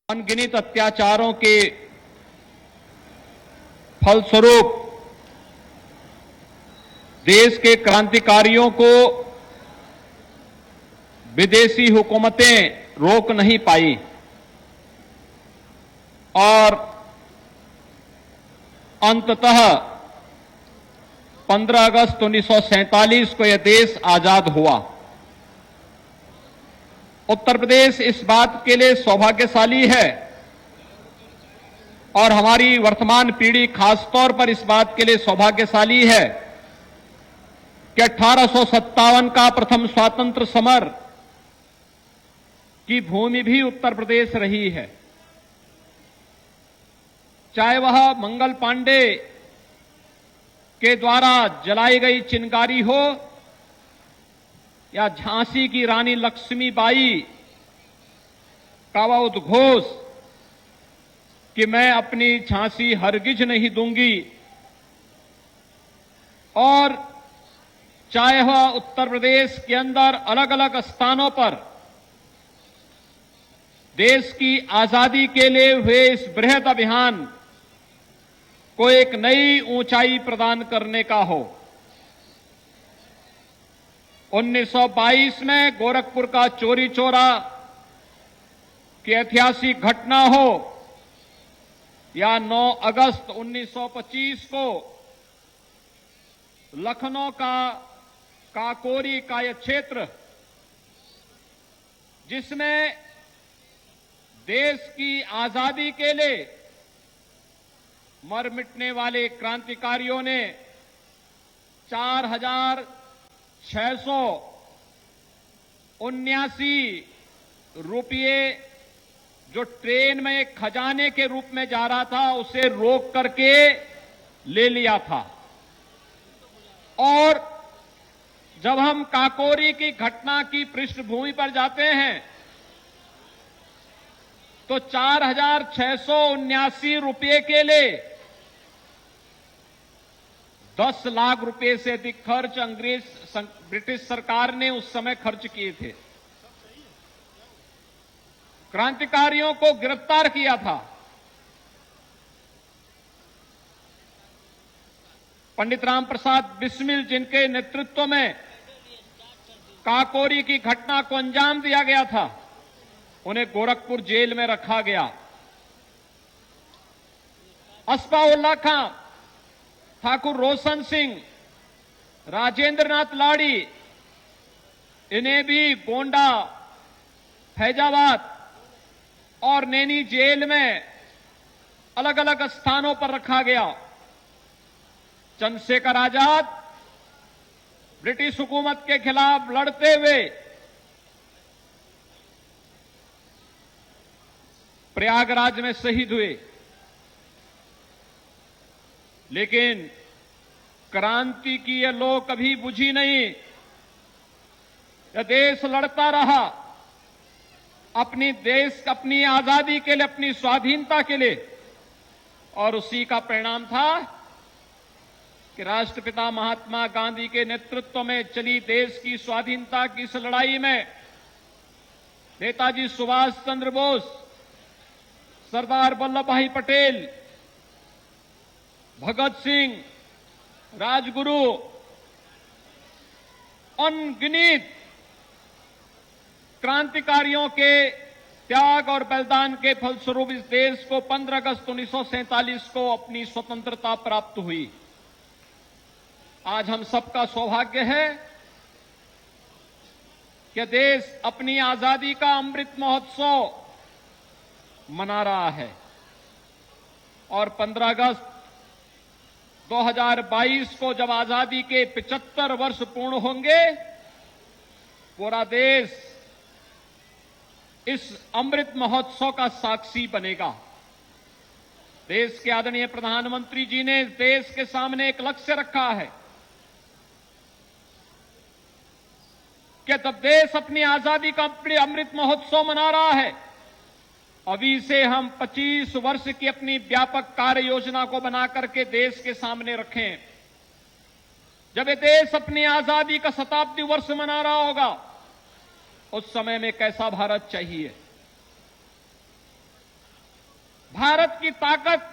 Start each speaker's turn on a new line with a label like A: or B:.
A: अनगिनत अत्याचारों के फलस्वरूप देश के क्रांतिकारियों को विदेशी हुकूमतें रोक नहीं पाई और अंततः 15 अगस्त 1947 को यह देश आजाद हुआ। उत्तर प्रदेश इस बात के लिए सौभाग्यशाली है और हमारी वर्तमान पीढ़ी खासतौर पर इस बात के लिए सौभाग्यशाली है कि 1857 का प्रथम स्वातंत्र समर की भूमि भी उत्तर प्रदेश रही है। चाहे वह मंगल पांडे के द्वारा जलाई गई चिंगारी हो या झांसी की रानी लक्ष्मीबाई का वह उद्घोष कि मैं अपनी झांसी हरगिज नहीं दूंगी, और चाहे वह उत्तर प्रदेश के अंदर अलग अलग स्थानों पर देश की आजादी के लिए हुए इस बृहद अभियान को एक नई ऊंचाई प्रदान करने का हो। 1922 में गोरखपुर का चोरी चोरा की ऐतिहासिक घटना हो या 9 अगस्त 1925 को लखनऊ का काकोरी का यह क्षेत्र जिसमें देश की आजादी के लिए मर मिटने वाले क्रांतिकारियों ने 4,679 रुपये जो ट्रेन में एक खजाने के रूप में जा रहा था उसे रोक करके ले लिया था। और जब हम काकोरी की घटना की पृष्ठभूमि पर जाते हैं तो 4,679 रुपये के लिए 10 लाख रुपए से अधिक खर्च ब्रिटिश सरकार ने उस समय खर्च किए थे। क्रांतिकारियों को गिरफ्तार किया था। पंडित राम प्रसाद बिस्मिल जिनके नेतृत्व में काकोरी की घटना को अंजाम दिया गया था, उन्हें गोरखपुर जेल में रखा गया। अस्फाउल्लाह खां, ठाकुर रोशन सिंह, राजेंद्र नाथ लाड़ी, इन्हें भी गोंडा, फैजाबाद और नैनी जेल में अलग अलग स्थानों पर रखा गया। चंद्रशेखर आजाद ब्रिटिश हुकूमत के खिलाफ लड़ते हुए प्रयागराज में शहीद हुए, लेकिन क्रांति की यह लौ कभी बुझी नहीं। यह देश लड़ता रहा अपनी आजादी के लिए, अपनी स्वाधीनता के लिए, और उसी का परिणाम था कि राष्ट्रपिता महात्मा गांधी के नेतृत्व में चली देश की स्वाधीनता की इस लड़ाई में नेताजी सुभाष चंद्र बोस, सरदार वल्लभ भाई पटेल, भगत सिंह, राजगुरु, अनगिनत क्रांतिकारियों के त्याग और बलिदान के फलस्वरूप इस देश को 15 अगस्त 1947 को अपनी स्वतंत्रता प्राप्त हुई। आज हम सबका सौभाग्य है कि देश अपनी आजादी का अमृत महोत्सव मना रहा है और 15 अगस्त 2022 को जब आजादी के 75 वर्ष पूर्ण होंगे, पूरा देश इस अमृत महोत्सव का साक्षी बनेगा। देश के आदरणीय प्रधानमंत्री जी ने देश के सामने एक लक्ष्य रखा है कि जब देश अपनी आजादी का अमृत महोत्सव मना रहा है, अभी से हम 25 वर्ष की अपनी व्यापक कार्य योजना को बना करके देश के सामने रखें। जब ये देश अपनी आजादी का शताब्दी वर्ष मना रहा होगा, उस समय में कैसा भारत चाहिए। भारत की ताकत